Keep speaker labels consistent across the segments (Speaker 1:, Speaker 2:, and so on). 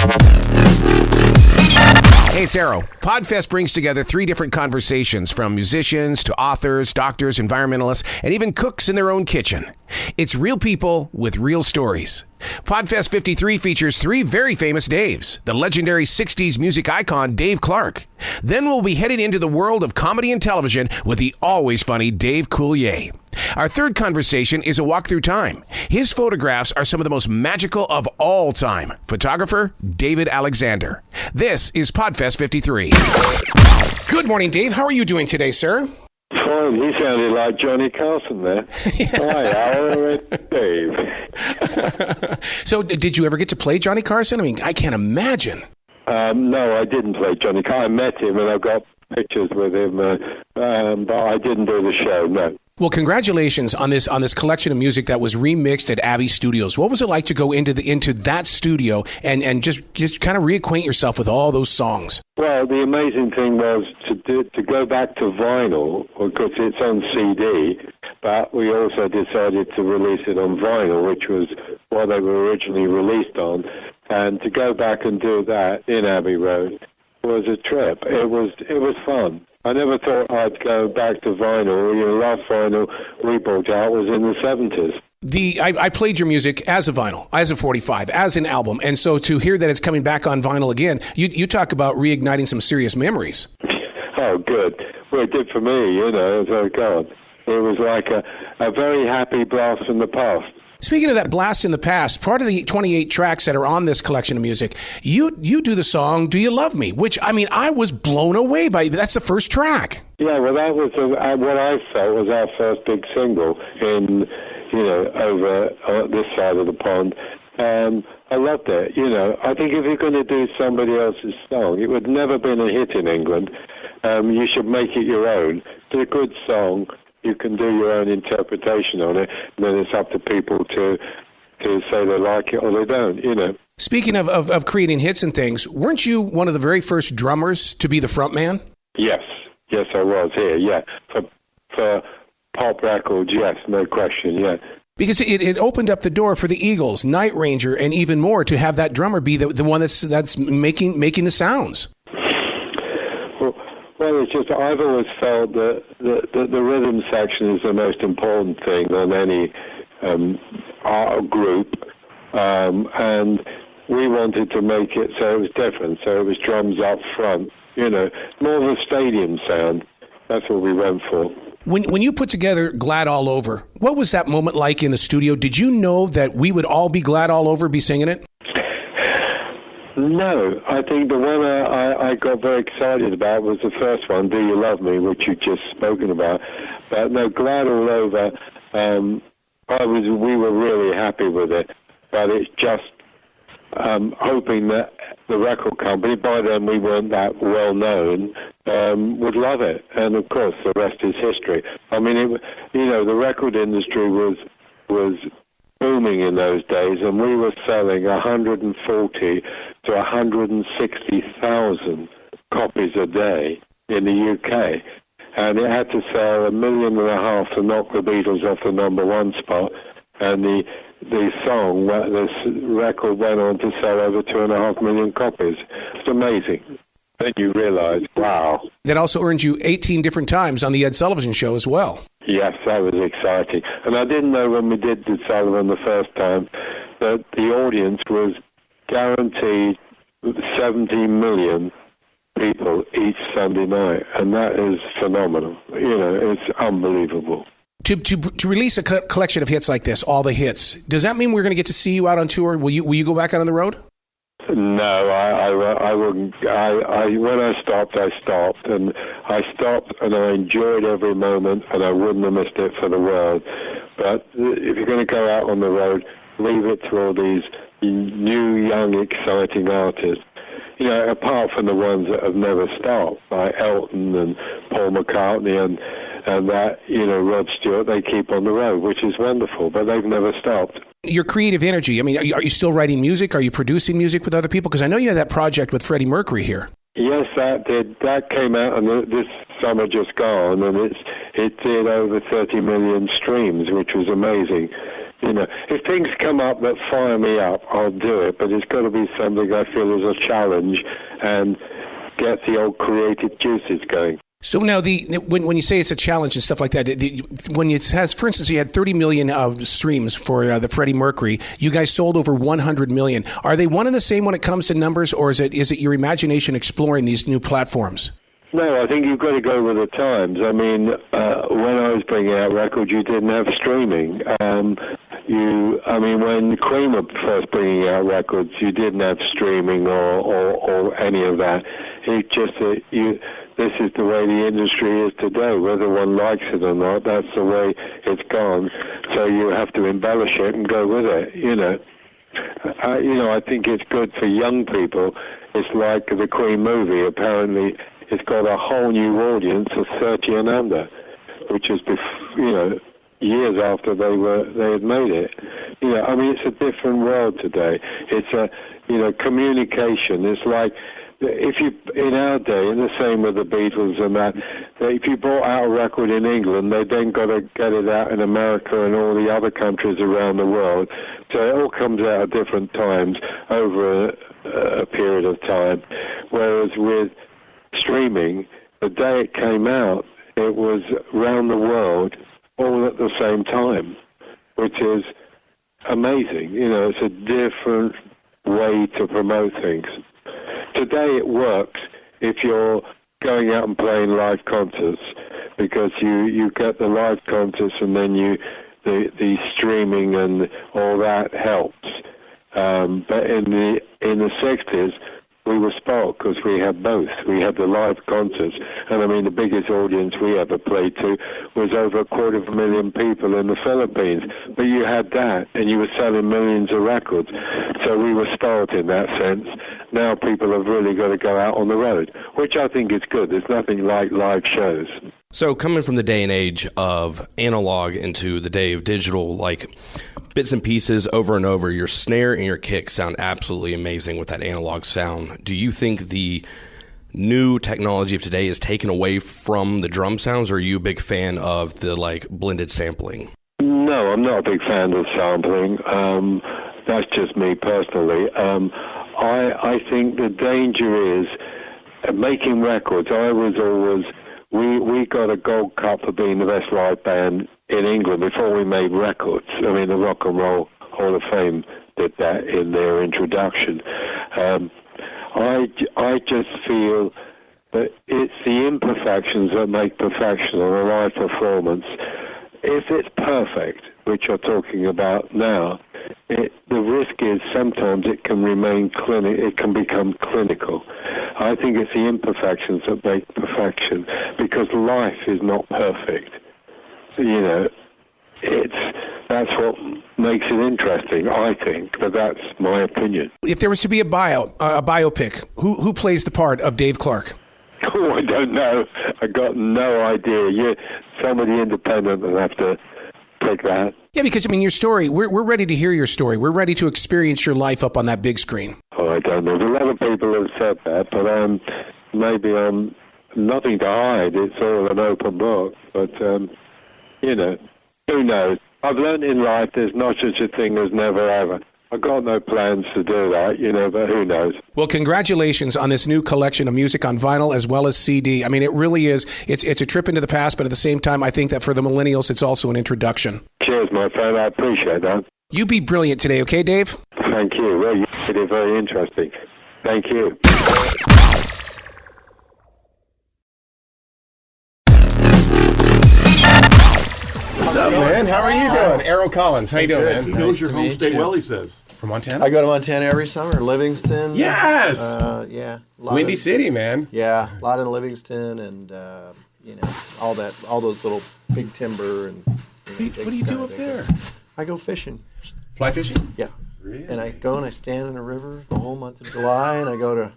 Speaker 1: Hey, it's Arroe. Podfest brings together 3 different conversations from musicians to authors, doctors, environmentalists, and even cooks in their own kitchen. It's real people with real stories. Podfest 53 features 3 very famous Daves, the legendary 60s music icon Dave Clark. Then we'll be headed into the world of comedy and television with the always funny Dave Coulier. Our third conversation is a walk through time. His photographs are some of the most magical of all time. Photographer David Alexander. This is Podfest 53. Good morning, Dave. How are you doing today, sir?
Speaker 2: Fine. He sounded like Johnny Carson there. Hi, Arroe, it's Dave.
Speaker 1: So, did you ever get to play Johnny Carson? I mean, I can't imagine.
Speaker 2: No, I didn't play Johnny Carson. I met him and I've got pictures with him, but I didn't do the show, no.
Speaker 1: Well, congratulations on this collection of music that was remixed at Abbey Studios. What was it like to go into that studio and just kind of reacquaint yourself with all those songs?
Speaker 2: Well, the amazing thing was to go back to vinyl, because it's on CD, but we also decided to release it on vinyl, which was what they were originally released on, and to go back and do that in Abbey Road was a trip. It was fun. I never thought I'd go back to vinyl. The last vinyl we brought out was in the 70s.
Speaker 1: I played your music as a vinyl, as a 45, as an album, and so to hear that it's coming back on vinyl again, you talk about reigniting some serious memories.
Speaker 2: Oh, good. Well, it did for me, so God. It was like a very happy blast from the past.
Speaker 1: Speaking of that blast in the past, part of the 28 tracks that are on this collection of music, you do the song "Do You Love Me," which, I mean, I was blown away by. That's the first track.
Speaker 2: Yeah, well, that was what I felt was our first big single in, over this side of the pond. I loved it. I think if you're going to do somebody else's song, it would never been a hit in England. You should make it your own. It's a good song. You can do your own interpretation on it, and then it's up to people to say they like it or they don't,
Speaker 1: Speaking of creating hits and things, weren't you one of the very first drummers to be the front man?
Speaker 2: Yes, I was here, yeah. For pop records, yes, no question, yeah.
Speaker 1: Because it opened up the door for the Eagles, Night Ranger, and even more to have that drummer be the one that's making the sounds.
Speaker 2: Well, it's just I've always felt that the rhythm section is the most important thing on any art group, and we wanted to make it so it was different. So it was drums up front, more of a stadium sound. That's what we went for.
Speaker 1: When you put together Glad All Over, what was that moment like in the studio? Did you know that we would all be glad all over, be singing it?
Speaker 2: No, I think the one I got very excited about was the first one, "Do You Love Me," which you've just spoken about. But no, Glad All Over, we were really happy with it. But it's just hoping that the record company, by then we weren't that well known, would love it. And of course, the rest is history. I mean, the record industry was booming in those days, and we were selling 140 to 160,000 copies a day in the UK, and it had to sell 1.5 million to knock the Beatles off the number 1 spot, and the record went on to sell over 2.5 million copies. It's amazing. Then you realize, wow.
Speaker 1: That also earned you 18 different times on the Ed Sullivan Show as well.
Speaker 2: Yes, that was exciting. And I didn't know when we did the Sullivan the first time that the audience was guaranteed 70 million people each Sunday night. And that is phenomenal. It's unbelievable.
Speaker 1: To release a collection of hits like this, all the hits, does that mean we're going to get to see you out on tour? Will you go back out on the road?
Speaker 2: No, I wouldn't. When I stopped, and I stopped, and I enjoyed every moment, and I wouldn't have missed it for the world. But if you're going to go out on the road, leave it to all these new, young, exciting artists. Apart from the ones that have never stopped, like Elton and Paul McCartney and that, Rod Stewart, they keep on the road, which is wonderful, but they've never stopped.
Speaker 1: Your creative energy, I mean, are you still writing music? Are you producing music with other people? Because I know you had that project with Freddie Mercury here.
Speaker 2: Yes, that did. That came out and this summer just gone, and it did over 30 million streams, which was amazing. You know, if things come up that fire me up, I'll do it, but it's got to be something I feel is a challenge and get the old creative juices going.
Speaker 1: So now, when you say it's a challenge and stuff like that, when it has, for instance, you had 30 million streams for the Freddie Mercury, you guys sold over 100 million. Are they one and the same when it comes to numbers, or is it your imagination exploring these new platforms?
Speaker 2: No, I think you've got to go with the times. I mean, when I was bringing out records, you didn't have streaming. When Cream were first bringing out records, you didn't have streaming or any of that. It's just that this is the way the industry is today. Whether one likes it or not, that's the way it's gone. So you have to embellish it and go with it, you know. I think it's good for young people. It's like the Queen movie. Apparently, it's got a whole new audience of 30 and under, which is, years after they had made it. It's a different world today. It's communication. It's like, in our day, and the same with the Beatles and that if you brought out a record in England, they then got to get it out in America and all the other countries around the world. So it all comes out at different times over a period of time. Whereas with streaming, the day it came out, it was around the world all at the same time, which is amazing. It's a different way to promote things. Today it works if you're going out and playing live concerts, because you get the live concerts and then the streaming and all that helps. But in the 60s, we were spoiled because we had both. We had the live concerts, and the biggest audience we ever played to was over 250,000 people in the Philippines. But you had that, and you were selling millions of records. So we were spoiled in that sense. Now people have really got to go out on the road, which I think is good. There's nothing like live shows.
Speaker 3: So coming from the day and age of analog into the day of digital, like bits and pieces over and over, your snare and your kick sound absolutely amazing with that analog sound. Do you think the new technology of today is taken away from the drum sounds, or are you a big fan of the blended sampling?
Speaker 2: No, I'm not a big fan of sampling. That's just me personally. I think the danger is making records. I was always... We got a gold cup for being the best live band in England before we made records. The Rock and Roll Hall of Fame did that in their introduction. I just feel that it's the imperfections that make perfection on a live performance. If it's perfect, which you're talking about now, the risk is sometimes it can remain it can become clinical. I think it's the imperfections that make perfection, because life is not perfect. That's what makes it interesting, I think, but that's my opinion.
Speaker 1: If there was to be a biopic, who plays the part of Dave Clark?
Speaker 2: Oh, I don't know. I got no idea. Somebody independent will have to pick that.
Speaker 1: Yeah, because, your story, we're ready to hear your story. We're ready to experience your life up on that big screen.
Speaker 2: Oh, I don't know. A lot of people have said that, but maybe I'm nothing to hide. It's all an open book. But, who knows? I've learned in life there's not such a thing as never ever. I've got no plans to do that, but who knows?
Speaker 1: Well, congratulations on this new collection of music on vinyl as well as CD. It really is. It's a trip into the past, but at the same time, I think that for the millennials, it's also an introduction.
Speaker 2: Cheers, my friend. I appreciate that.
Speaker 1: You be brilliant today, okay, Dave?
Speaker 2: Thank you. Well, you did it very interesting. Thank you.
Speaker 4: What's up, man? How are you doing? Arroe Collins, how you doing, man?
Speaker 5: He knows your home state well, he says.
Speaker 4: From Montana?
Speaker 6: I go to Montana every summer. Livingston.
Speaker 4: Yes!
Speaker 6: Yeah.
Speaker 4: Windy City, man.
Speaker 6: Yeah, a lot in Livingston and, all those little big timber. And
Speaker 4: What do you do up there?
Speaker 6: I go fishing.
Speaker 4: Fly fishing?
Speaker 6: Yeah.
Speaker 4: Really?
Speaker 6: And I go and I stand in a river the whole month of July, and I go to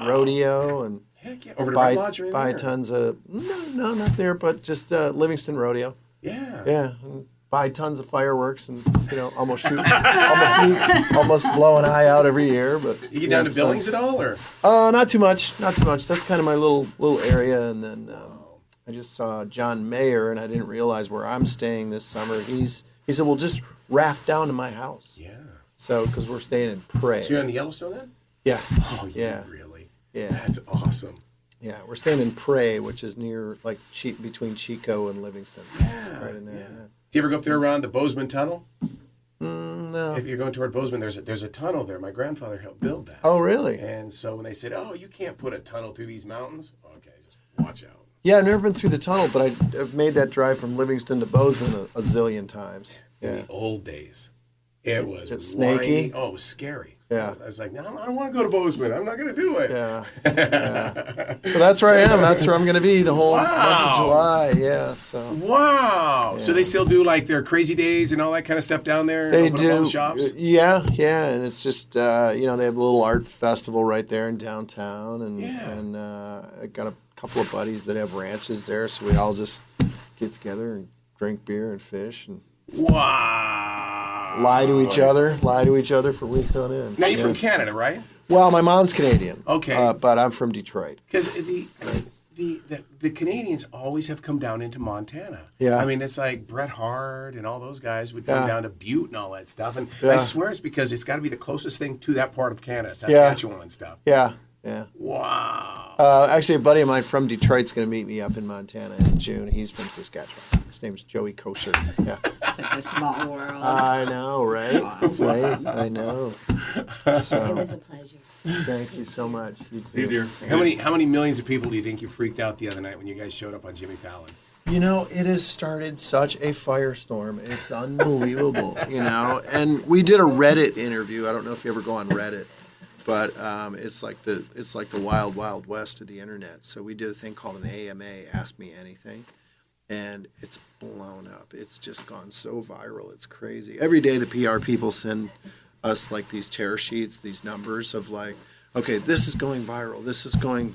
Speaker 6: rodeo and
Speaker 4: Heck yeah. Over to Red Lodge or anything?
Speaker 6: buy tons of, no, not there, but just Livingston Rodeo.
Speaker 4: Yeah.
Speaker 6: Yeah. And buy tons of fireworks and, almost shoot, almost blow an eye out every year. But
Speaker 4: You get down to Billings at all, or?
Speaker 6: not too much. That's kind of my little area. And then I just saw John Mayer, and I didn't realize where I'm staying this summer. He's He said, well, just raft down to my house.
Speaker 4: Yeah.
Speaker 6: So, because we're staying in Prey.
Speaker 4: So you're on the Yellowstone then?
Speaker 6: Yeah.
Speaker 4: Oh,
Speaker 6: Yeah.
Speaker 4: Really?
Speaker 6: Yeah.
Speaker 4: That's awesome.
Speaker 6: Yeah, we're staying in Prey, which is near, like, between Chico and Livingston.
Speaker 4: Yeah.
Speaker 6: Right in there.
Speaker 4: Yeah.
Speaker 6: Yeah.
Speaker 4: Do you ever go up there around the Bozeman Tunnel?
Speaker 6: No.
Speaker 4: If you're going toward Bozeman, there's a tunnel there. My grandfather helped build that.
Speaker 6: Oh, really?
Speaker 4: And so when they said, "Oh, you can't put a tunnel through these mountains," okay, just watch out.
Speaker 6: Yeah, I've never been through the tunnel, but I've made that drive from Livingston to Bozeman a zillion times.
Speaker 4: In
Speaker 6: Yeah.
Speaker 4: the old days, it was
Speaker 6: It's snaky?
Speaker 4: windy. Oh, it was scary.
Speaker 6: Yeah.
Speaker 4: I was like, no, I don't want to go to Bozeman. I'm not going to do it.
Speaker 6: Yeah. Yeah. But that's where I am. That's where I'm going to be the whole month of July. Yeah. So
Speaker 4: Wow. So they still do like their crazy days and all that kind of stuff down there?
Speaker 6: they
Speaker 4: Open up all
Speaker 6: do.
Speaker 4: the shops?
Speaker 6: Yeah. Yeah. And it's just, they have a little art festival right there in downtown. And I got a couple of buddies that have ranches there. So we all just get together and drink beer and fish and
Speaker 4: Wow.
Speaker 6: lie to each other for weeks on end.
Speaker 4: Now you're from Canada, right?
Speaker 6: Well, my mom's Canadian.
Speaker 4: Okay.
Speaker 6: But I'm from Detroit.
Speaker 4: Because the Canadians always have come down into Montana.
Speaker 6: Yeah.
Speaker 4: I mean, it's like Bret Hart and all those guys would come
Speaker 6: Yeah.
Speaker 4: down to Butte and all that stuff. And
Speaker 6: Yeah.
Speaker 4: I swear it's because it's got to be the closest thing to that part of Canada, Saskatchewan and stuff.
Speaker 6: Yeah. Yeah.
Speaker 4: Wow.
Speaker 6: Actually, a buddy of mine from Detroit's going to meet me up in Montana in June. He's from Saskatchewan. His name's Joey Kosher. Yeah.
Speaker 7: Such a small world.
Speaker 6: I know, right? Right? I know.
Speaker 7: It
Speaker 6: So,
Speaker 7: was a pleasure.
Speaker 6: thank you so much. You too.
Speaker 5: Hey, dear.
Speaker 4: How many millions of people do you think you freaked out the other night when you guys showed up on Jimmy Fallon?
Speaker 6: You know, it has started such a firestorm. It's unbelievable, And we did a Reddit interview. I don't know if you ever go on Reddit, but it's like the wild, wild west of the internet. So we did a thing called an AMA, Ask Me Anything, and it's blown up. It's just gone so viral. It's crazy. Every day the PR people send us like these tear sheets, these numbers of like, okay, this is going viral. This has gone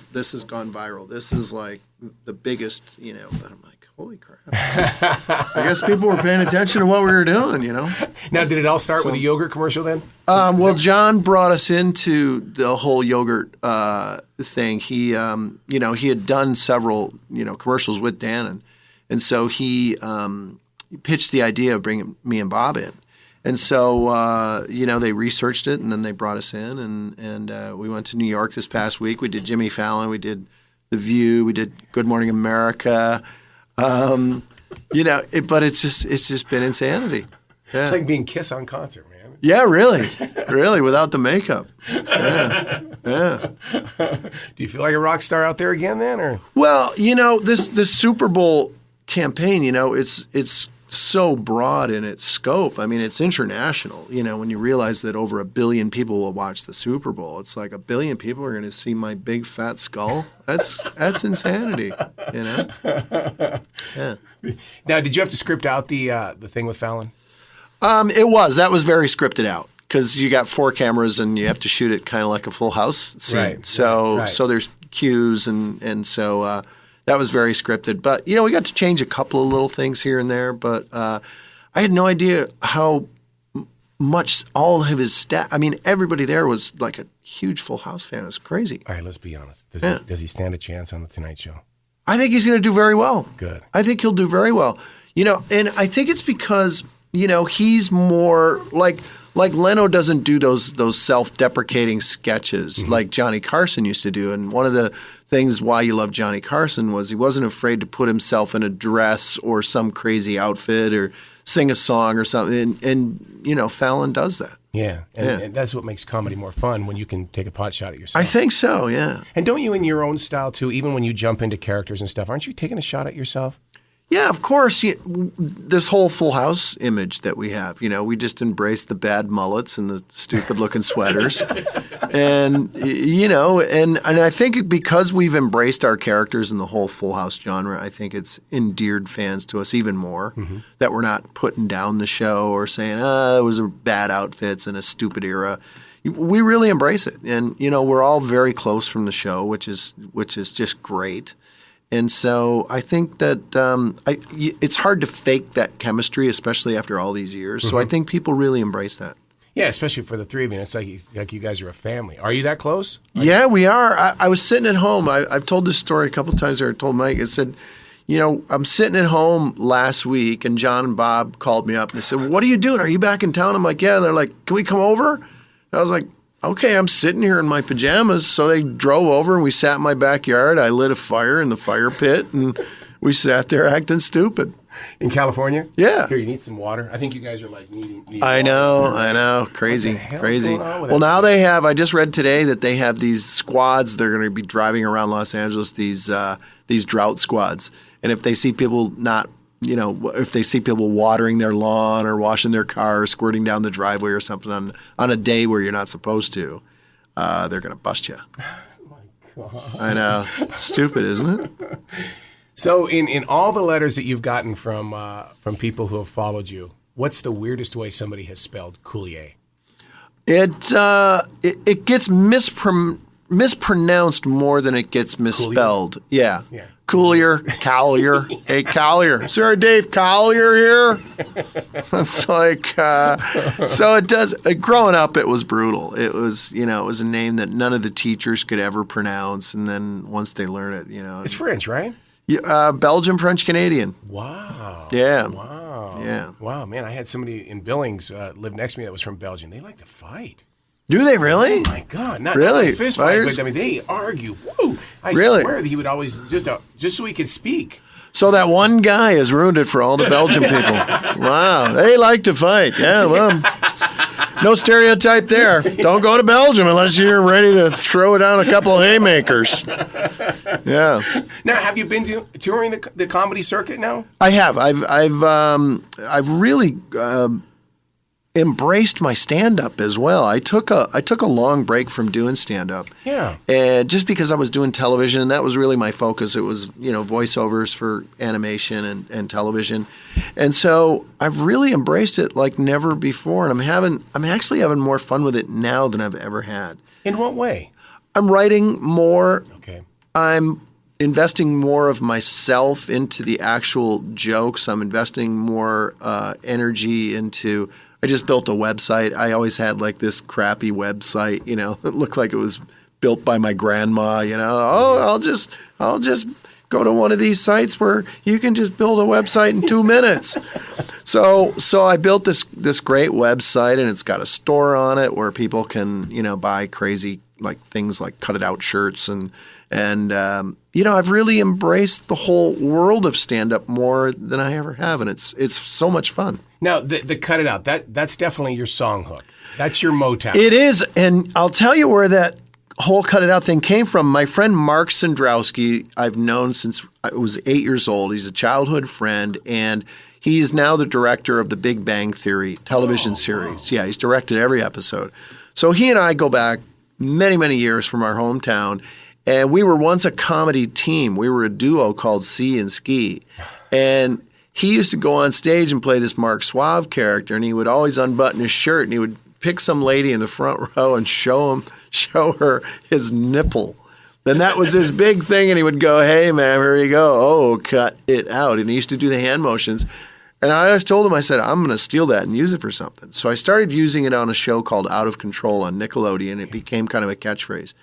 Speaker 6: viral. This is like the biggest, And I'm like, holy crap. I guess people were paying attention to what we were doing,
Speaker 4: Now, did it all start with a yogurt commercial then?
Speaker 6: Well, John brought us into the whole yogurt thing. He had done several, commercials with Dannon. And so he pitched the idea of bringing me and Bob in. And so, they researched it, and then they brought us in, and we went to New York this past week. We did Jimmy Fallon. We did The View. We did Good Morning America. But it's just been insanity. Yeah.
Speaker 4: It's like being Kiss on concert, man.
Speaker 6: Yeah, really, without the makeup. Yeah.
Speaker 4: Do you feel like a rock star out there again, then, or?
Speaker 6: Well, this Super Bowl campaign, it's so broad in its scope. I mean, it's international. When you realize that over 1 billion people will watch the Super Bowl, it's like 1 billion people are going to see my big fat skull. That's insanity. Yeah.
Speaker 4: Now, did you have to script out the thing with Fallon?
Speaker 6: That was very scripted out because you got 4 cameras and you have to shoot it kind of like a Full House scene.
Speaker 4: Right,
Speaker 6: So
Speaker 4: right.
Speaker 6: so there's cues and so that was very scripted. But we got to change a couple of little things here and there. But I had no idea how much all of his staff. I mean, everybody there was like a huge Full House fan. It was crazy.
Speaker 4: All right, let's be honest.
Speaker 6: Yeah.
Speaker 4: Does he stand a chance on the Tonight Show?
Speaker 6: I think he's going to do very well.
Speaker 4: Good.
Speaker 6: I think he'll do very well. And I think it's because he's more like Leno doesn't do those self-deprecating sketches like Johnny Carson used to do. And one of the things why you love Johnny Carson was he wasn't afraid to put himself in a dress or some crazy outfit or sing a song or something. And Fallon does that.
Speaker 4: Yeah. And that's what makes comedy more fun, when you can take a pot shot at yourself.
Speaker 6: I think so, yeah.
Speaker 4: And don't you, in your own style too, even when you jump into characters and stuff, aren't you taking a shot at yourself?
Speaker 6: Yeah, of course. This whole Full House image that we have, we just embrace the bad mullets and the stupid-looking sweaters, and and I think because we've embraced our characters in the whole Full House genre, I think it's endeared fans to us even more. That we're not putting down the show or saying, it was a bad outfits and a stupid era. We really embrace it, and we're all very close from the show, which is just great. And so I think that it's hard to fake that chemistry, especially after all these years. So I think people really embrace that.
Speaker 4: Yeah, especially for the three of you. It's like you guys are a family. Are you that close?
Speaker 6: Yeah, we are. I was sitting at home. I've told this story a couple of times. I told Mike, I said, I'm sitting at home last week, and John and Bob called me up. They said, "What are you doing? Are you back in town?" I'm like, "Yeah." They're like, "Can we come over?" And I was like, "Okay, I'm sitting here in my pajamas." So they drove over, and we sat in my backyard. I lit a fire in the fire pit, and we sat there acting stupid.
Speaker 4: In California?
Speaker 6: Yeah.
Speaker 4: Here, you need some water. I think you guys are like needing
Speaker 6: I
Speaker 4: water.
Speaker 6: know. Crazy,
Speaker 4: What the hell's
Speaker 6: crazy.
Speaker 4: going on with
Speaker 6: Well,
Speaker 4: that
Speaker 6: now
Speaker 4: stuff?
Speaker 6: they have, I just read today that they have these squads. They're going to be driving around Los Angeles, these drought squads. And if they see people if they see people watering their lawn or washing their car or squirting down the driveway or something on a day where you're not supposed to, they're going to bust you. Oh my God. I know. Stupid, isn't it?
Speaker 4: So in all the letters that you've gotten from people who have followed you, what's the weirdest way somebody has spelled Coulier?
Speaker 6: It gets mispronounced more than it gets misspelled. Yeah. Coulier. Hey, Coulier. Sir, Dave Coulier here? It's like, so it does. Growing up, it was brutal. It was, it was a name that none of the teachers could ever pronounce. And then once they learn it,
Speaker 4: It's French, right?
Speaker 6: Belgium, French, Canadian.
Speaker 4: Wow.
Speaker 6: Yeah.
Speaker 4: Wow.
Speaker 6: Yeah.
Speaker 4: Wow, man. I had somebody in Billings live next to me that was from Belgium. They like to fight.
Speaker 6: Do they really?
Speaker 4: Oh my God! Not
Speaker 6: Really?
Speaker 4: like fist fight,
Speaker 6: Fighters?
Speaker 4: but I mean they argue. Woo! I
Speaker 6: Really?
Speaker 4: swear that he would always just so he could speak.
Speaker 6: So that one guy has ruined it for all the Belgian people. Wow. They like to fight. Yeah, well, no stereotype there. Don't go to Belgium unless you're ready to throw down a couple of haymakers. Yeah.
Speaker 4: Now, have you been touring the comedy circuit now?
Speaker 6: I have. I've really embraced my stand-up as well. I took a long break from doing stand-up.
Speaker 4: Yeah.
Speaker 6: And just because I was doing television, and that was really my focus. It was, voiceovers for animation and television. And so I've really embraced it like never before. And I'm actually having more fun with it now than I've ever had.
Speaker 4: In what way?
Speaker 6: I'm writing more.
Speaker 4: Okay.
Speaker 6: I'm investing more of myself into the actual jokes. I'm investing more energy into. I just built a website. I always had like this crappy website, it looked like it was built by my grandma, Oh, I'll just go to one of these sites where you can just build a website in 2 minutes. So I built this great website, and it's got a store on it where people can, buy crazy like things like cut it out shirts and I've really embraced the whole world of stand-up more than I ever have, and it's so much fun.
Speaker 4: Now, the cut it out, that's definitely your song hook. That's your Motown.
Speaker 6: It is, and I'll tell you where that whole cut it out thing came from. My friend Mark Sandrowski, I've known since I was 8 years old. He's a childhood friend, and he's now the director of the Big Bang Theory television series. Wow. Yeah, he's directed every episode. So he and I go back many, many years from our hometown, and we were once a comedy team. We were a duo called C and Ski, and he used to go on stage and play this Mark Suave character, and he would always unbutton his shirt, and he would pick some lady in the front row and show her his nipple. Then that was his big thing, and he would go, "Hey, man, here you go. Oh, cut it out." And he used to do the hand motions. And I always told him, I said, I'm going to steal that and use it for something. So I started using it on a show called Out of Control on Nickelodeon. It became kind of a catchphrase.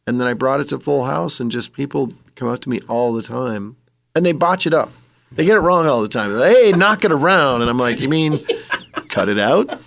Speaker 6: And then I brought it to Full House, and just people come up to me all the time, and they botch it up. They get it wrong all the time. They're like, "Hey, knock it around." And I'm like, "You mean cut it out?"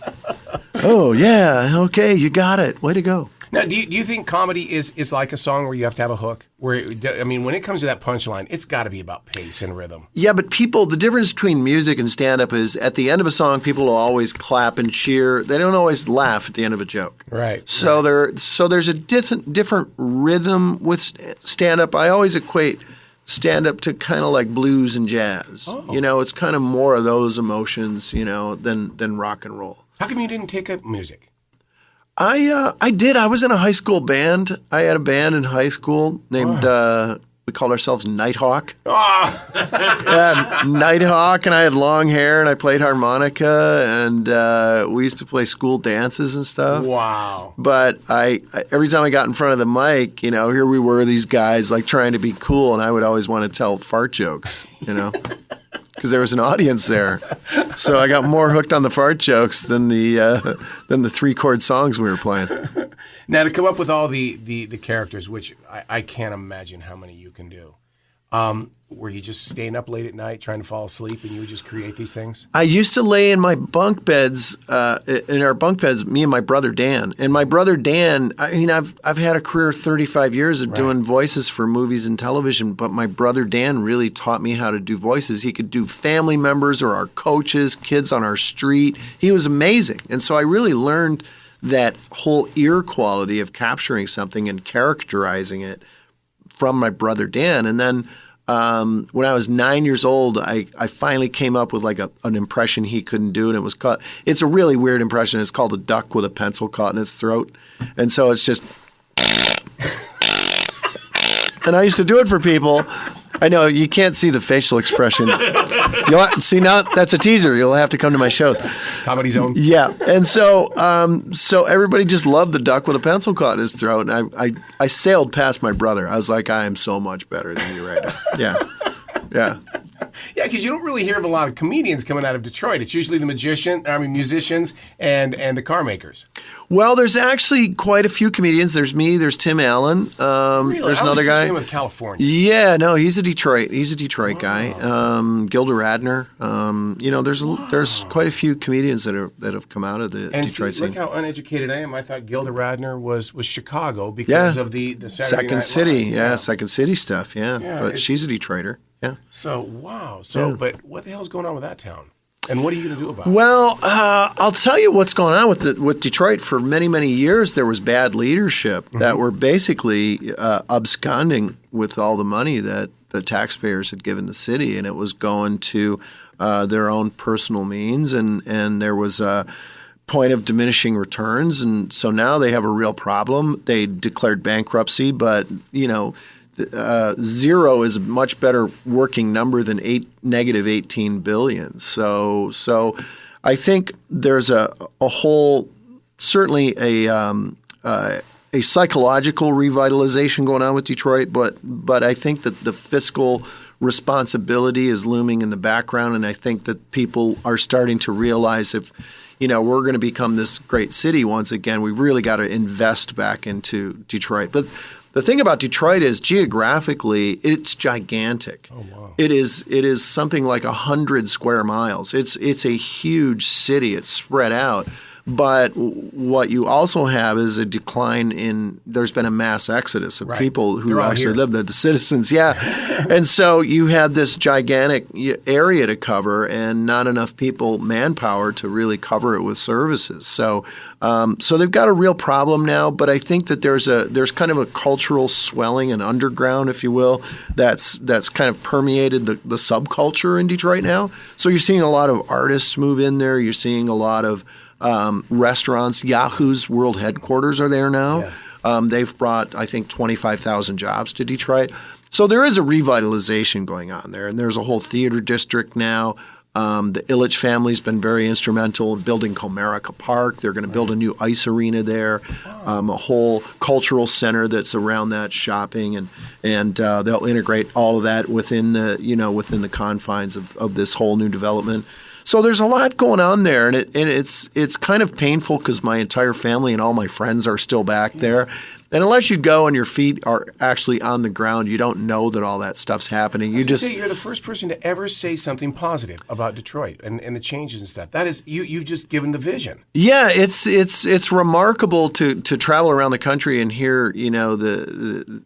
Speaker 6: "Oh, yeah. Okay, you got it. Way to go."
Speaker 4: Now, do you think comedy is like a song where you have to have a hook? When it comes to that punchline, it's got to be about pace and rhythm.
Speaker 6: Yeah, but the difference between music and stand-up is at the end of a song, people will always clap and cheer. They don't always laugh at the end of a joke.
Speaker 4: Right.
Speaker 6: So there's a different rhythm with stand-up. I always equate stand-up to kind of like blues and jazz. Oh. It's kind of more of those emotions, than rock and roll.
Speaker 4: How come you didn't take up music?
Speaker 6: I did. I was in a high school band. I had a band in high school named we called ourselves Nighthawk. Nighthawk, and I had long hair, and I played harmonica, and we used to play school dances and stuff.
Speaker 4: Wow.
Speaker 6: But I every time I got in front of the mic, here we were, these guys like trying to be cool, and I would always want to tell fart jokes, because there was an audience there. So I got more hooked on the fart jokes than the 3-chord songs we were playing.
Speaker 4: Now, to come up with all the characters, which I can't imagine how many you can do, Were you just staying up late at night trying to fall asleep, and you would just create these things?
Speaker 6: I used to lay in my bunk beds, in our bunk beds, me and my brother Dan. And my brother Dan, I mean, I've had a career of 35 years of doing voices for movies and television, but my brother Dan really taught me how to do voices. He could do family members or our coaches, kids on our street. He was amazing. And so I really learned that whole ear quality of capturing something and characterizing it from my brother Dan. And then when I was 9 years old, I finally came up with like an impression he couldn't do, and it was called. It's a really weird impression. It's called a duck with a pencil caught in its throat, and so it's just. And I used to do it for people. I know you can't see the facial expression. See, now that's a teaser. You'll have to come to my shows.
Speaker 4: Comedy Zone.
Speaker 6: Yeah, and so everybody just loved the duck with a pencil caught in his throat, and I sailed past my brother. I was like, I am so much better than you right now. Yeah.
Speaker 4: Yeah, because you don't really hear of a lot of comedians coming out of Detroit. It's usually the musicians and the car makers.
Speaker 6: Well, there's actually quite a few comedians. There's me. There's Tim Allen.
Speaker 4: Really?
Speaker 6: There's another guy.
Speaker 4: With California.
Speaker 6: Yeah, no, he's a Detroit guy. Gilda Radner. There's quite a few comedians that have come out of the Detroit scene.
Speaker 4: Look how uneducated I am. I thought Gilda Radner was Chicago because of the Saturday
Speaker 6: Second
Speaker 4: Night
Speaker 6: City.
Speaker 4: Live.
Speaker 6: Second City stuff. Yeah, but she's a Detroiter. Yeah.
Speaker 4: So wow. But what the hell's going on with that town? And what are you going to do about it?
Speaker 6: Well, I'll tell you what's going on with Detroit. For many, many years, there was bad leadership that were basically absconding with all the money that the taxpayers had given the city, and it was going to their own personal means, and there was a point of diminishing returns, and so now they have a real problem. They declared bankruptcy, but zero is a much better working number than negative 18 billion. So I think there's a whole, certainly a psychological revitalization going on with Detroit, but I think that the fiscal responsibility is looming in the background, and I think that people are starting to realize if we're going to become this great city once again, we've really got to invest back into Detroit. But the thing about Detroit is geographically, it's gigantic. Oh, wow. It is something like 100 square miles. It's a huge city. It's spread out. But what you also have is a decline there's been a mass exodus of people who actually live there, the citizens, And so you had this gigantic area to cover and not enough manpower to really cover it with services. So they've got a real problem now, but I think that there's kind of a cultural swelling and underground, if you will, that's kind of permeated the subculture in Detroit now. So you're seeing a lot of artists move in there. You're seeing a lot of restaurants. Yahoo's world headquarters are there now. Yeah. They've brought, I think, 25,000 jobs to Detroit. So there is a revitalization going on there, and there's a whole theater district now. The Ilitch family's been very instrumental in building Comerica Park. They're going to build a new ice arena there, a whole cultural center that's around that, shopping, and they'll integrate all of that within the confines of this whole new development. So there's a lot going on there, and it's kind of painful because my entire family and all my friends are still back there. And unless you go and your feet are actually on the ground, you don't know that all that stuff's happening.
Speaker 4: You're the first person to ever say something positive about Detroit and the changes and stuff. That is, you've just given the vision.
Speaker 6: Yeah, it's remarkable to travel around the country and hear the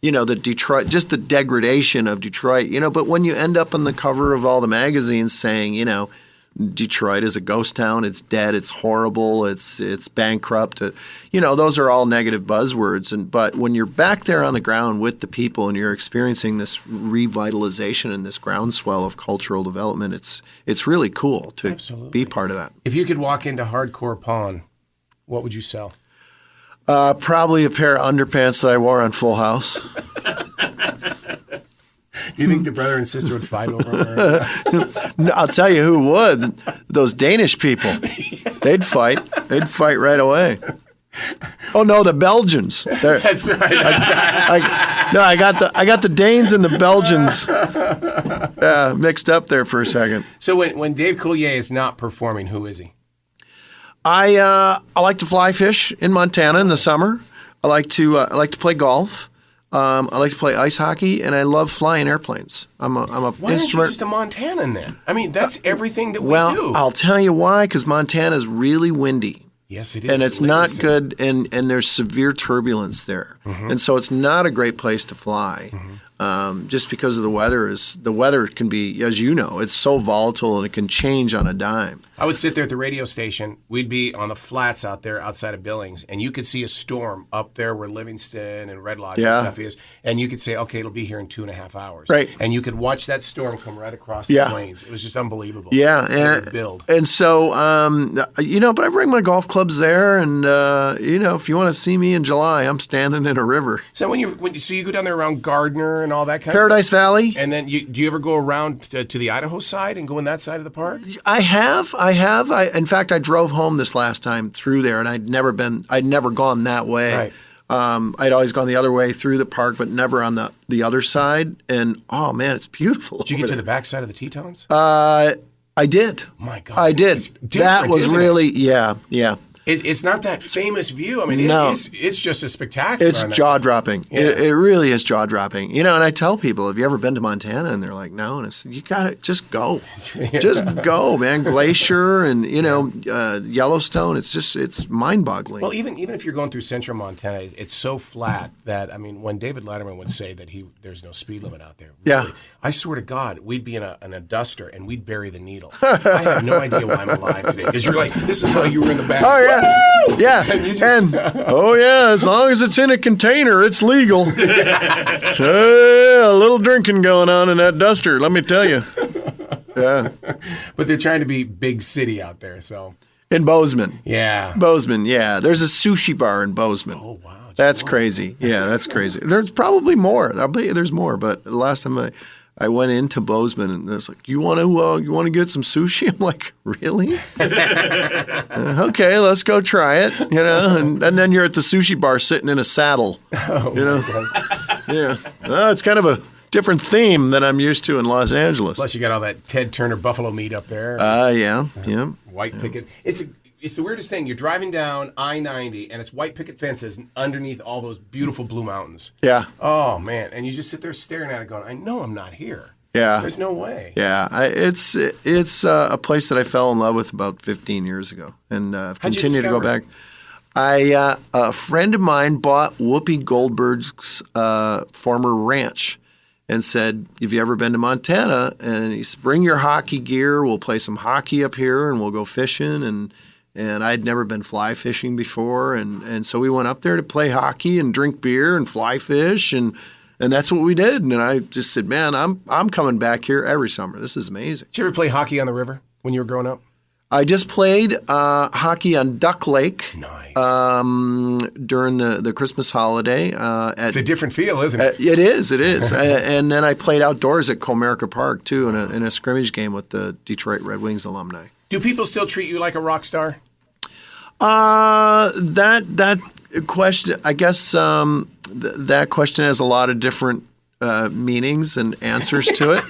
Speaker 6: Detroit, just the degradation of Detroit, but when you end up on the cover of all the magazines saying, Detroit is a ghost town, it's dead, it's horrible, it's bankrupt, those are all negative buzzwords. But when you're back there on the ground with the people and you're experiencing this revitalization and this groundswell of cultural development, it's really cool to be part of that.
Speaker 4: If you could walk into Hardcore Pawn, what would you sell?
Speaker 6: Probably a pair of underpants that I wore on Full House.
Speaker 4: Do you think the brother and sister would fight over them?
Speaker 6: No, I'll tell you who would. Those Danish people. They'd fight. They'd fight right away. Oh no, the Belgians.
Speaker 4: That's right.
Speaker 6: I got the Danes and the Belgians mixed up there for a second.
Speaker 4: So when Dave Coulier is not performing, who is he?
Speaker 6: I like to fly fish in Montana in the summer. I like to play golf. I like to play ice hockey, and I love flying airplanes. I'm a
Speaker 4: Why aren't you
Speaker 6: instrument.
Speaker 4: just a Montanan then? I mean, that's everything that we
Speaker 6: Well,
Speaker 4: do.
Speaker 6: I'll tell you why. Because Montana's really windy.
Speaker 4: Yes, it is.
Speaker 6: And it's not good, and there's severe turbulence there, and so it's not a great place to fly, just because of the weather. The weather can be, as you know, it's so volatile and it can change on a dime.
Speaker 4: I would sit there at the radio station. We'd be on the flats out there outside of Billings, and you could see a storm up there where Livingston and Red Lodge and stuff is, and you could say, okay, it'll be here in 2.5 hours.
Speaker 6: Right.
Speaker 4: And you could watch that storm come right across the plains. It was just unbelievable.
Speaker 6: Yeah, and so, but I bring my golf clubs there, and, if you want to see me in July, I'm standing in a river.
Speaker 4: So when you go down there around Gardner and all that kind
Speaker 6: Paradise
Speaker 4: of stuff?
Speaker 6: Valley.
Speaker 4: And then do you ever go around to the Idaho side and go in that side of the park?
Speaker 6: I have. In fact, I drove home this last time through there, and I'd never gone that way.
Speaker 4: Right.
Speaker 6: I'd always gone the other way through the park, but never on the other side. And oh man, it's beautiful.
Speaker 4: Did you get to the back side of the Tetons?
Speaker 6: I did.
Speaker 4: My God,
Speaker 6: I did.
Speaker 4: it's different,
Speaker 6: That was
Speaker 4: isn't
Speaker 6: really
Speaker 4: it?
Speaker 6: yeah.
Speaker 4: It's not that famous view. I mean,
Speaker 6: No.
Speaker 4: it's just a spectacular.
Speaker 6: It's
Speaker 4: on that
Speaker 6: jaw
Speaker 4: side.
Speaker 6: dropping.
Speaker 4: Yeah.
Speaker 6: It really is jaw dropping. And I tell people, have you ever been to Montana? And they're like, no. And I said, you got to just go. Just go, man. Glacier and, Yellowstone. It's mind boggling.
Speaker 4: Well, even if you're going through central Montana, it's so flat that, I mean, when David Letterman would say that there's no speed limit out there, really,
Speaker 6: Yeah.
Speaker 4: I swear to God, we'd be in a duster and we'd bury the needle. I have no idea why I'm alive today, because you're like, this is how you were in the back.
Speaker 6: Oh, yeah. Yeah.
Speaker 4: And you just-
Speaker 6: As long as it's in a container, it's legal. A little drinking going on in that duster, let me tell you. Yeah.
Speaker 4: But they're trying to be big city out there, so.
Speaker 6: In Bozeman.
Speaker 4: Yeah.
Speaker 6: Bozeman, yeah. There's a sushi bar in Bozeman.
Speaker 4: Oh, wow.
Speaker 6: That's crazy. Yeah, that's crazy. There's probably more. There's more, but the last time I went into Bozeman and it's like, you want to get some sushi? I'm like, really? Okay, let's go try it. And then you're at the sushi bar sitting in a saddle. Yeah. It's kind of a different theme than I'm used to in Los Angeles.
Speaker 4: Plus, you got all that Ted Turner buffalo meat up there.
Speaker 6: Yeah.
Speaker 4: White picket. It's the weirdest thing. You're driving down I-90, and it's white picket fences underneath all those beautiful blue mountains.
Speaker 6: Yeah.
Speaker 4: Oh, man. And you just sit there staring at it going, I know I'm not here.
Speaker 6: Yeah.
Speaker 4: There's no way.
Speaker 6: Yeah. It's a place that I fell in love with about 15 years ago, and I've
Speaker 4: How'd you
Speaker 6: continued to go
Speaker 4: discover
Speaker 6: back. A friend of mine bought Whoopi Goldberg's former ranch and said, have you ever been to Montana? And he said, bring your hockey gear. We'll play some hockey up here, and we'll go fishing. And I'd never been fly fishing before. And so we went up there to play hockey and drink beer and fly fish. And that's what we did. And I just said, man, I'm coming back here every summer. This is amazing.
Speaker 4: Did you ever play hockey on the river when you were growing up?
Speaker 6: I just played hockey on Duck Lake.
Speaker 4: Nice.
Speaker 6: During the Christmas holiday.
Speaker 4: It's a different feel, isn't it?
Speaker 6: It is. And then I played outdoors at Comerica Park, too, in a scrimmage game with the Detroit Red Wings alumni.
Speaker 4: Do people still treat you like a rock star?
Speaker 6: That question, I guess that question has a lot of different meanings and answers to it.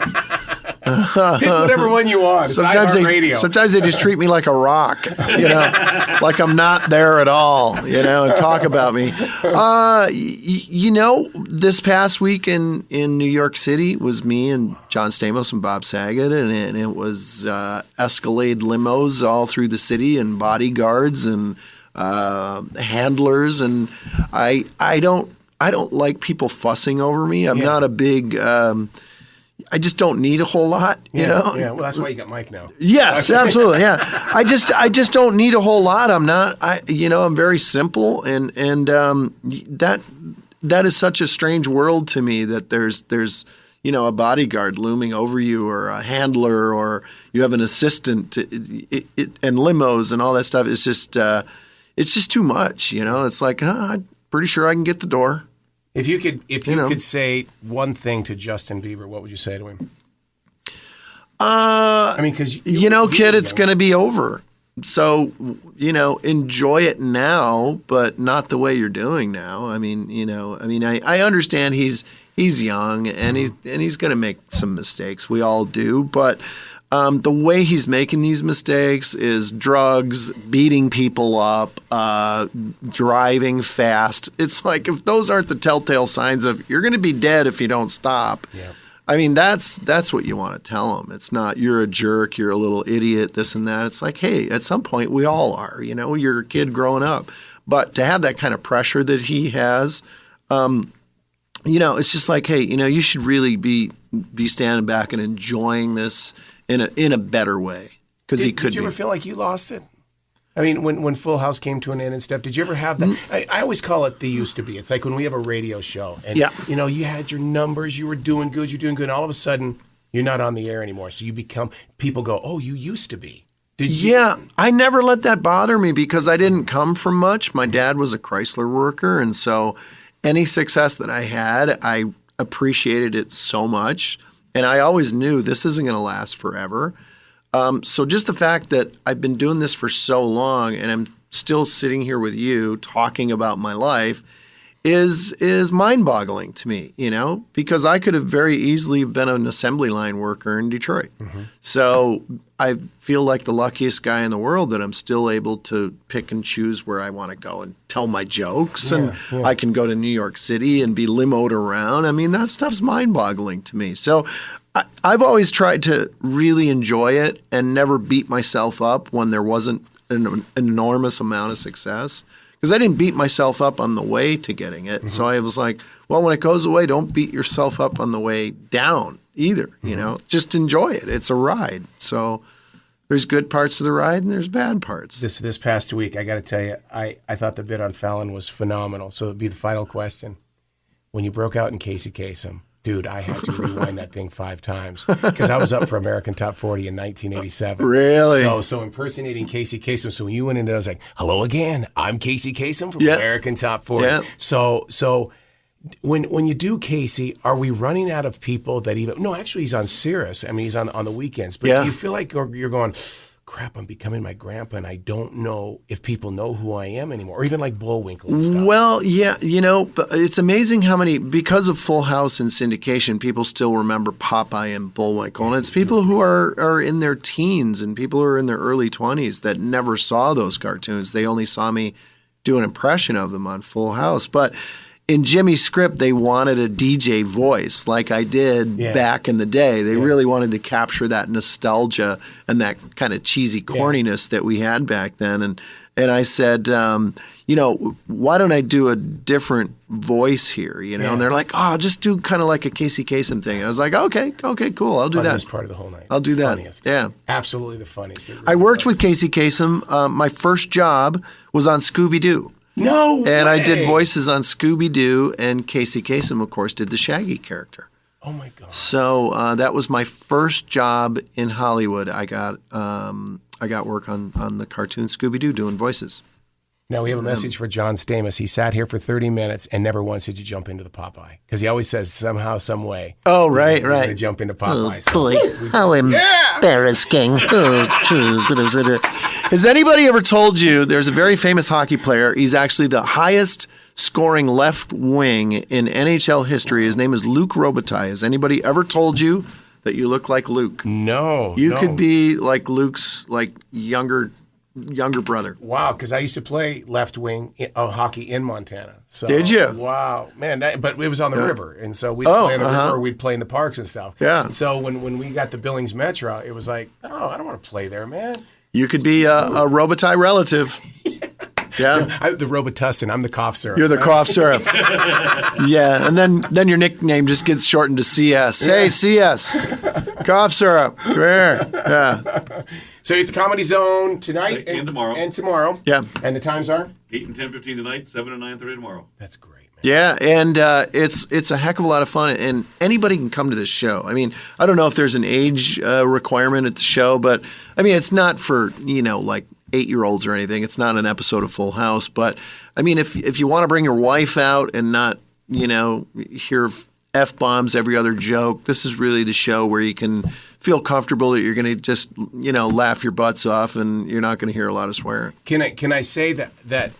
Speaker 4: Pick whatever one you want. It's iHeartRadio.
Speaker 6: Sometimes they just treat me like a rock, like I'm not there at all, and talk about me. This past week in New York City was me and John Stamos and Bob Saget, and it was Escalade limos all through the city and bodyguards and handlers, and I don't like people fussing over me. I'm not a big. I just don't need a whole lot,
Speaker 4: Yeah, well, that's why you got Mike now.
Speaker 6: Yes, absolutely. Yeah, I just don't need a whole lot. I'm not. I'm very simple, and that is such a strange world to me that there's a bodyguard looming over you, or a handler, or you have an assistant, and limos and all that stuff. It's just too much. It's like I'm pretty sure I can get the door.
Speaker 4: If you could say one thing to Justin Bieber, what would you say to him? Because
Speaker 6: kid, it's going to be over. So enjoy it now, but not the way you're doing now. I understand he's young and he's going to make some mistakes. We all do, but The way he's making these mistakes is drugs, beating people up, driving fast. It's like if those aren't the telltale signs of you're going to be dead if you don't stop.
Speaker 4: Yeah.
Speaker 6: I mean, that's what you want to tell them. It's not you're a jerk, you're a little idiot, this and that. It's like, hey, at some point we all are. You're a kid growing up. But to have that kind of pressure that he has, it's just like, hey, you should really be standing back and enjoying this in a better way because he could.
Speaker 4: Did you ever feel like you lost it? I mean, when Full House came to an end and stuff, did you ever have that? I always call it the used to be. It's like when we have a radio show and, you had your numbers, you were doing good, and all of a sudden you're not on the air anymore. So people go, oh, you used to be. Did you?
Speaker 6: Yeah, I never let that bother me because I didn't come from much. My dad was a Chrysler worker, and so any success that I had, I appreciated it so much. And I always knew this isn't going to last forever. So just the fact that I've been doing this for so long and I'm still sitting here with you talking about my life is mind-boggling to me, because I could have very easily been an assembly line worker in Detroit. Mm-hmm. So I feel like the luckiest guy in the world that I'm still able to pick and choose where I want to go and tell my jokes. I can go to New York City and be limoed around. I mean, that stuff's mind-boggling to me. So I've always tried to really enjoy it and never beat myself up when there wasn't an enormous amount of success. Because I didn't beat myself up on the way to getting it. Mm-hmm. So I was like, well, when it goes away, don't beat yourself up on the way down either. Just enjoy it. It's a ride. So there's good parts of the ride and there's bad parts.
Speaker 4: This past week, I got to tell you, I thought the bit on Fallon was phenomenal. So it'd be the final question. When you broke out in Casey Kasem, dude, I had to rewind that thing 5 times because I was up for American Top 40 in 1987.
Speaker 6: Really?
Speaker 4: So impersonating Casey Kasem. So when you went into it, I was like, hello again. I'm Casey Kasem from American Top 40.
Speaker 6: Yeah.
Speaker 4: So when you do Casey, are we running out of people that even – no, actually he's on Sirius. I mean, he's on the weekends. But do you feel like you're going – crap, I'm becoming my grandpa, and I don't know if people know who I am anymore, or even like Bullwinkle and stuff.
Speaker 6: Well, yeah, but it's amazing how many, because of Full House and syndication, people still remember Popeye and Bullwinkle, and it's people who are in their teens and people who are in their early 20s that never saw those cartoons. They only saw me do an impression of them on Full House, but in Jimmy's script, they wanted a DJ voice like I did back in the day. They really wanted to capture that nostalgia and that kind of cheesy corniness that we had back then. And I said, why don't I do a different voice here? And they're like, oh, just do kind of like a Casey Kasem thing. And I was like, okay, cool. I'll do that.
Speaker 4: Funniest part of the whole night.
Speaker 6: I'll do that.
Speaker 4: Funniest.
Speaker 6: Yeah.
Speaker 4: Absolutely the funniest. Really
Speaker 6: I worked with Casey Kasem. My first job was on Scooby-Doo.
Speaker 4: No way.
Speaker 6: And I did voices on Scooby-Doo, and Casey Kasem, of course, did the Shaggy character.
Speaker 4: Oh, my God.
Speaker 6: So that was my first job in Hollywood. I got work on the cartoon Scooby-Doo doing voices.
Speaker 4: Now, we have a message for John Stamos. He sat here for 30 minutes, and never once did you jump into the Popeye. Because he always says, somehow, some way.
Speaker 6: Oh, right.
Speaker 4: You're going to jump into Popeye.
Speaker 6: Oh, boy. How embarrassing. Has anybody ever told you there's a very famous hockey player? He's actually the highest scoring left wing in NHL history. His name is Luc Robitaille. Has anybody ever told you that you look like Luc?
Speaker 4: No.
Speaker 6: You could be like Luc's younger brother.
Speaker 4: Wow, because I used to play left wing hockey in Montana. So,
Speaker 6: did you?
Speaker 4: Wow, man! But it was on the river, and so we'd play on the river, or we'd play in the parks and stuff.
Speaker 6: Yeah.
Speaker 4: And so when we got the Billings Metro, it was like, oh, I don't want to play there, man.
Speaker 6: You could be a Robitaille relative. Yeah.
Speaker 4: The Robitussin. I'm the cough syrup.
Speaker 6: You're the cough syrup. Yeah, and then your nickname just gets shortened to CS. Yeah. Hey, CS. Cough syrup. Come here. Yeah.
Speaker 4: So you're at the Comedy Zone tonight
Speaker 5: and tomorrow.
Speaker 4: And tomorrow.
Speaker 6: Yeah.
Speaker 4: And the times are?
Speaker 5: 8 and 10:15 tonight, 7 and 9:30 tomorrow.
Speaker 4: That's great, man.
Speaker 6: Yeah, and it's a heck of a lot of fun, and anybody can come to this show. I mean, I don't know if there's an age requirement at the show, but I mean, it's not for, like 8-year-olds or anything. It's not an episode of Full House, but I mean, if you want to bring your wife out and not, hear F-bombs every other joke, this is really the show where you can feel comfortable that you're going to just, laugh your butts off and you're not going to hear a lot of swearing.
Speaker 4: Can I say that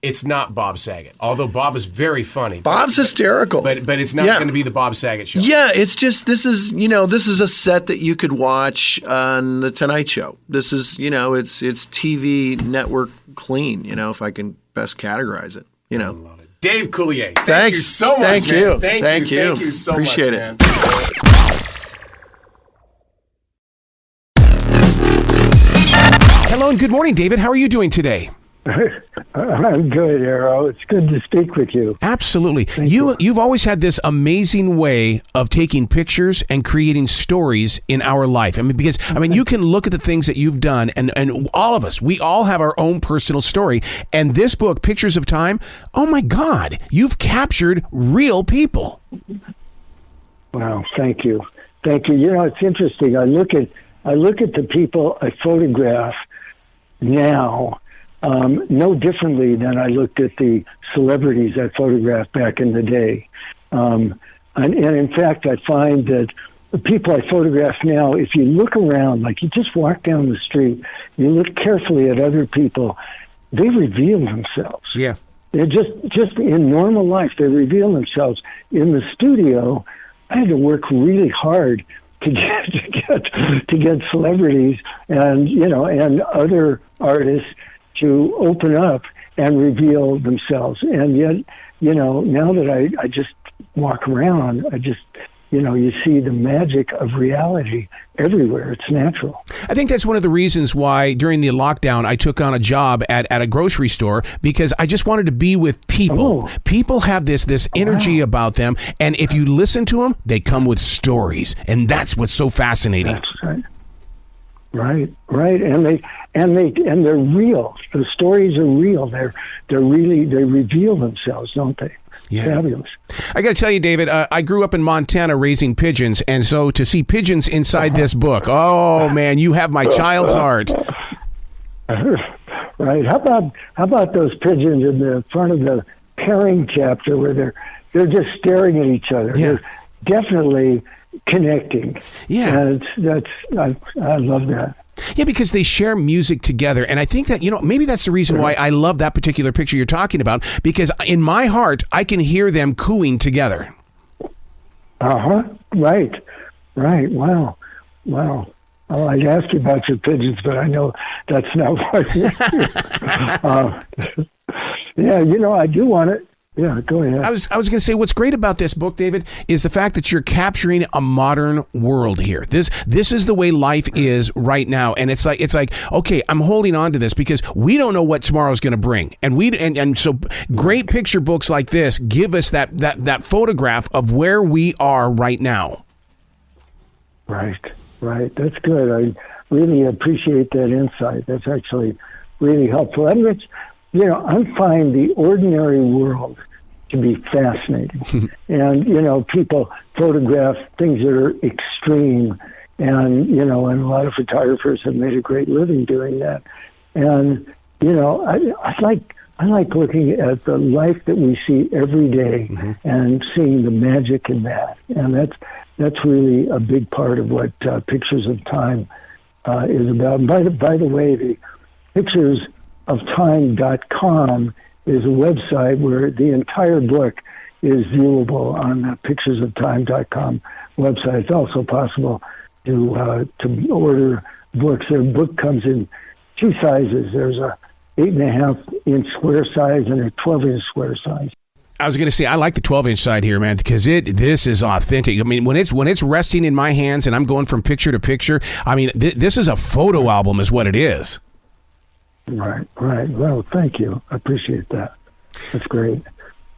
Speaker 4: it's not Bob Saget. Although Bob is very funny.
Speaker 6: Bob's hysterical.
Speaker 4: But it's not going to be the Bob Saget show.
Speaker 6: Yeah, it's just this is a set that you could watch on the Tonight Show. This is it's TV network clean. If I can best categorize it.
Speaker 4: I love it. Dave Coulier, thank
Speaker 6: Thanks.
Speaker 4: you so much.
Speaker 6: Thank
Speaker 4: man.
Speaker 6: you.
Speaker 4: Thank you. Thank you so
Speaker 6: Appreciate
Speaker 4: much,
Speaker 6: it.
Speaker 4: man. Hello and good morning, David. How are you doing today?
Speaker 8: I'm good, Arroe. It's good to speak with you.
Speaker 4: Absolutely. You've always had this amazing way of taking pictures and creating stories in our life. Because you can look at the things that you've done, and all of us, we all have our own personal story. And this book, Pictures of Time, oh my God, you've captured real people.
Speaker 8: Wow, thank you. Thank you. It's interesting. I look at the people I photograph now no differently than I looked at the celebrities I photographed back in the day. And in fact, I find that the people I photograph now, if you look around, like you just walk down the street, you look carefully at other people, they reveal themselves.
Speaker 4: Yeah.
Speaker 8: They're just in normal life, they reveal themselves. In the studio, I had to work really hard to get celebrities and other artists to open up and reveal themselves. And yet, now that I just walk around, you see the magic of reality everywhere. It's natural.
Speaker 4: I think that's one of the reasons why during the lockdown I took on a job at a grocery store, because I just wanted to be with people.
Speaker 8: Oh.
Speaker 4: People have this energy about them, and if you listen to them, they come with stories, and that's what's so fascinating.
Speaker 8: That's right. Right. And they're real. The stories are real. They reveal themselves, don't they?
Speaker 4: Yeah.
Speaker 8: Fabulous.
Speaker 4: I got to tell you, David, I grew up in Montana raising pigeons, and so to see pigeons inside this book, oh man, you have my child's heart.
Speaker 8: Right. How about those pigeons in the front of the pairing chapter where they're just staring at each other?
Speaker 4: Yeah.
Speaker 8: They're definitely connecting.
Speaker 4: Yeah.
Speaker 8: And I love that.
Speaker 4: Yeah, because they share music together. And I think that, maybe that's the reason why I love that particular picture you're talking about, because in my heart, I can hear them cooing together.
Speaker 8: Uh-huh. Right. Wow. Well, I'd ask you about your pigeons, but I know that's not what you're Yeah, I do want it. Yeah, go ahead.
Speaker 4: I was going to say, what's great about this book, David, is the fact that you're capturing a modern world here. This is the way life is right now, and it's like, okay, I'm holding on to this because we don't know what tomorrow's going to bring, and so great picture books like this give us that photograph of where we are right now.
Speaker 8: Right. That's good. I really appreciate that insight. That's actually really helpful. And I find the ordinary world to be fascinating. And, people photograph things that are extreme. And, and a lot of photographers have made a great living doing that. And, I like looking at the life that we see every day and seeing the magic in that. And that's really a big part of what Pictures of Time is about. And by the way, the picturesoftime.com is a website where the entire book is viewable on the picturesoftime.com website. It's also possible to order books. Their book comes in two sizes. There's a 8.5-inch square size and a 12-inch square size.
Speaker 4: I was going to say, I like the 12-inch side here, man, because this is authentic. I mean, when it's resting in my hands and I'm going from picture to picture, I mean, this is a photo album is what it is.
Speaker 8: Right. Well, thank you. I appreciate that. That's great.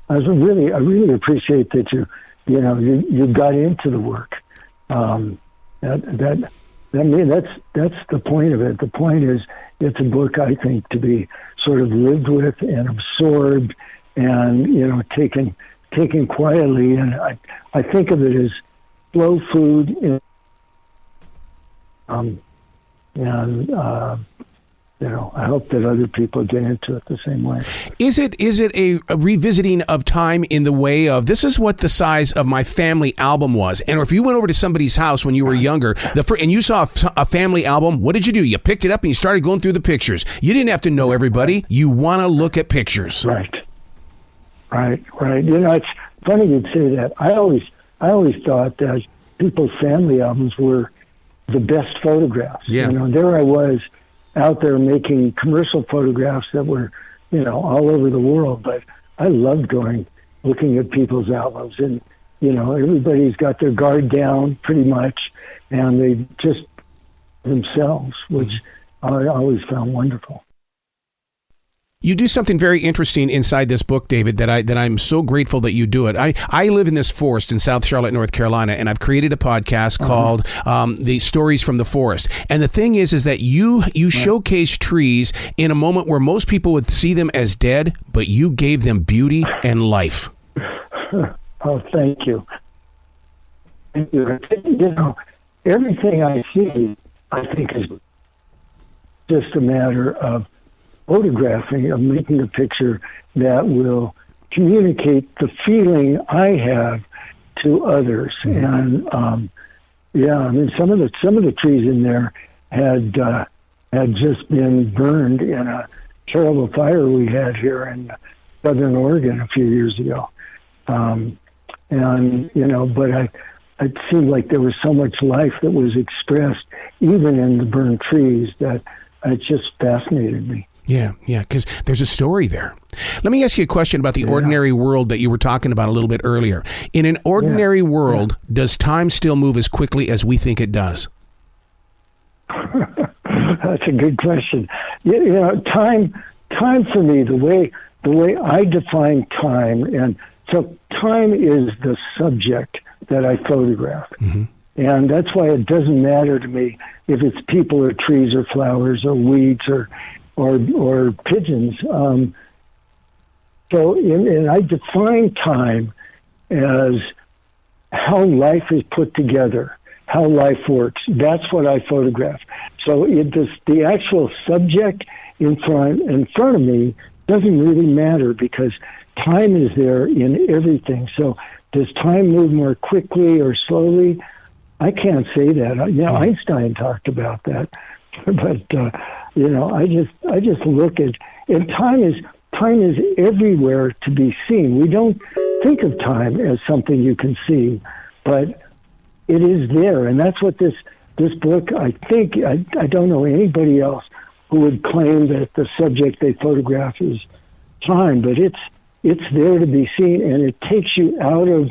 Speaker 8: I really appreciate that you got into the work. That's the point of it. The point is, it's a book, I think, to be sort of lived with and absorbed and, taken quietly. And I think of it as slow food I hope that other people get into it the same way.
Speaker 1: Is it a revisiting of time in the way of, this is what the size of my family album was? And or if you went over to somebody's house when you were younger, and you saw a family album, what did you do? You picked it up and you started going through the pictures. You didn't have to know everybody. You want to look at pictures.
Speaker 8: Right. It's funny you'd say that. I always thought that people's family albums were the best photographs.
Speaker 1: Yeah.
Speaker 8: There I was out there making commercial photographs that were, all over the world. But I loved looking at people's albums, and, everybody's got their guard down pretty much, and they just themselves, which I always found wonderful.
Speaker 1: You do something very interesting inside this book, David, that I'm so grateful that you do it. I live in this forest in South Charlotte, North Carolina, and I've created a podcast called The Stories from the Forest. And the thing is that you showcase trees in a moment where most people would see them as dead, but you gave them beauty and life.
Speaker 8: Oh, thank you. Thank you. Everything I see, I think, is just a matter of photographing, of making a picture that will communicate the feeling I have to others. And some of the trees in there had just been burned in a terrible fire we had here in Southern Oregon a few years ago. But it seemed like there was so much life that was expressed even in the burned trees that it just fascinated me.
Speaker 1: Yeah, because there's a story there. Let me ask you a question about the ordinary world that you were talking about a little bit earlier. In an ordinary world, does time still move as quickly as we think it does?
Speaker 8: That's a good question. Time for me, the way I define time, and so time is the subject that I photograph. Mm-hmm. And that's why it doesn't matter to me if it's people or trees or flowers or weeds or pigeons. And I define time as how life is put together, how life works. That's what I photograph. So the actual subject in front of me doesn't really matter because time is there in everything. So does time move more quickly or slowly? I can't say that. Einstein talked about that, but I just look at, and time is everywhere to be seen. We don't think of time as something you can see, but it is there, and that's what this book. I think I don't know anybody else who would claim that the subject they photograph is time, but it's there to be seen, and it takes you out of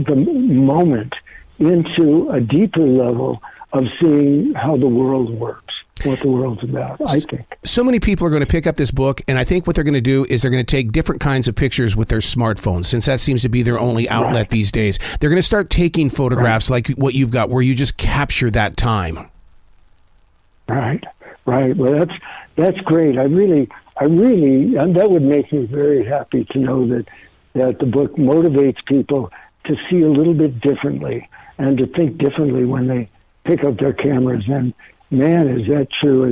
Speaker 8: the moment into a deeper level of seeing how the world works, what the world's about, I think.
Speaker 1: So many people are going to pick up this book, and I think what they're going to do is they're going to take different kinds of pictures with their smartphones, since that seems to be their only outlet these days. They're going to start taking photographs like what you've got, where you just capture that time.
Speaker 8: Right. Well, that's great. I really, and that would make me very happy to know that the book motivates people to see a little bit differently and to think differently when they pick up their cameras. And man, is that true?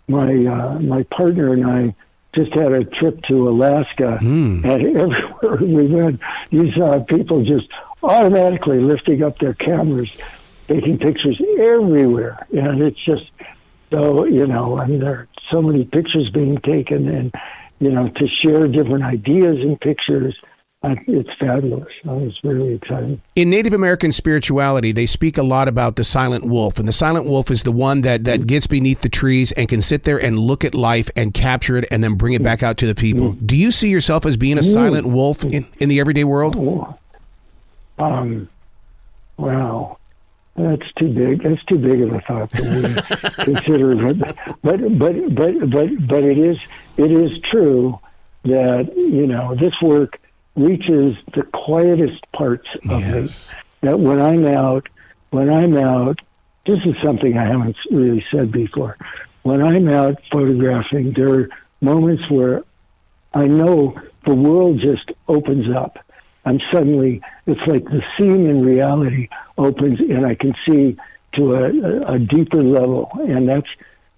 Speaker 8: My partner and I just had a trip to Alaska, and everywhere we went, you saw people just automatically lifting up their cameras, taking pictures everywhere. And it's just so, and there are so many pictures being taken, and, to share different ideas in pictures. It's fabulous. It's really exciting.
Speaker 1: In Native American spirituality, they speak a lot about the silent wolf. And the silent wolf is the one that gets beneath the trees and can sit there and look at life and capture it and then bring it back out to the people. Do you see yourself as being a silent wolf in the everyday world?
Speaker 8: Wow. That's too big. That's too big of a thought to me consider. But it is true that, this work reaches the quietest parts of me. That when I'm out, this is something I haven't really said before. When I'm out photographing, there are moments where I know the world just opens up. It's like the scene in reality opens and I can see to a deeper level. And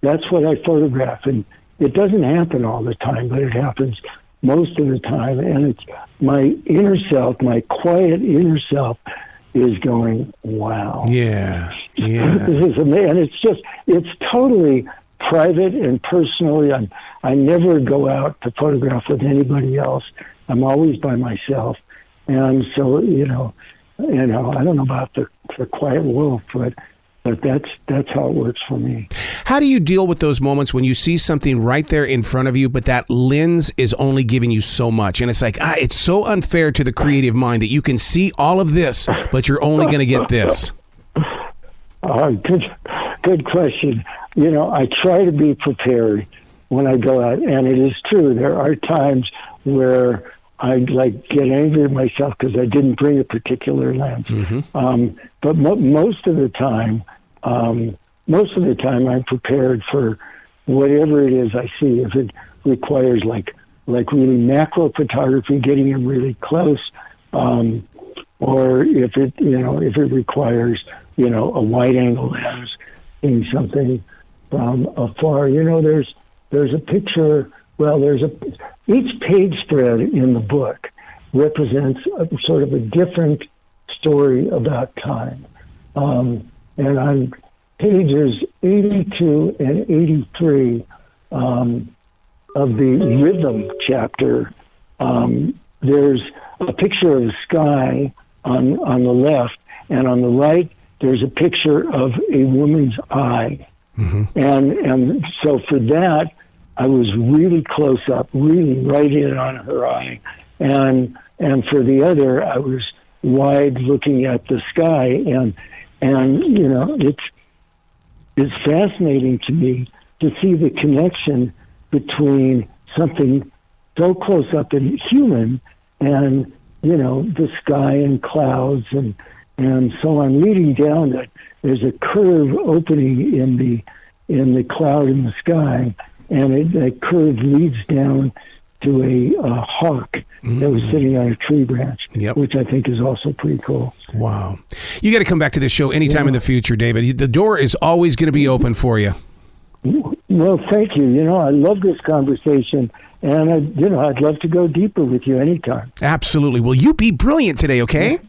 Speaker 8: that's what I photograph. And it doesn't happen all the time, but it happens most of the time. And it's my inner self, my quiet inner self is going, wow.
Speaker 1: Yeah.
Speaker 8: This is amazing. And it's totally private and personal. I never go out to photograph with anybody else. I'm always by myself. And so, I don't know about the quiet wolf, but that's how it works for me.
Speaker 1: How do you deal with those moments when you see something right there in front of you, but that lens is only giving you so much? And it's like, it's so unfair to the creative mind that you can see all of this, but you're only going to get this.
Speaker 8: Good question. I try to be prepared when I go out, and it is true. There are times where I get angry at myself because I didn't bring a particular lens. Mm-hmm. But most of the time, I'm prepared for whatever it is I see. If it requires like really macro photography, getting them really close, or if it requires a wide angle lens, seeing something from afar. There's a picture. Well, each page spread in the book represents sort of a different story about time. And on pages 82 and 83 of the rhythm chapter, there's a picture of the sky on the left, and on the right, there's a picture of a woman's eye. Mm-hmm. And so for that, I was really close up, really right in on her eye. And for the other, I was wide looking at the sky. And it's fascinating to me to see the connection between something so close up and human and, the sky and clouds. And so I'm reading down that there's a curve opening in the cloud in the sky. And that curve leads down to a hawk that was sitting on a tree branch, which I think is also pretty cool.
Speaker 1: Wow. You got to come back to this show anytime in the future, David. The door is always going to be open for you.
Speaker 8: Well, thank you. I love this conversation, and I'd love to go deeper with you anytime.
Speaker 1: Absolutely. Well, you be brilliant today, okay?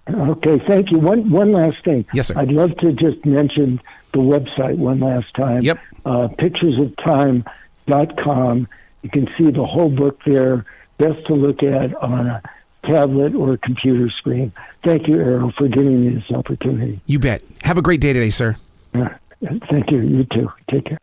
Speaker 8: Okay, thank you. One last thing.
Speaker 1: Yes, sir.
Speaker 8: I'd love to just mention the website one last time.
Speaker 1: Yep.
Speaker 8: Picturesoftime.com. You can see the whole book there. Best to look at on a tablet or a computer screen. Thank you, Arroe, for giving me this opportunity.
Speaker 1: You bet. Have a great day today, sir.
Speaker 8: Thank you. You too. Take care.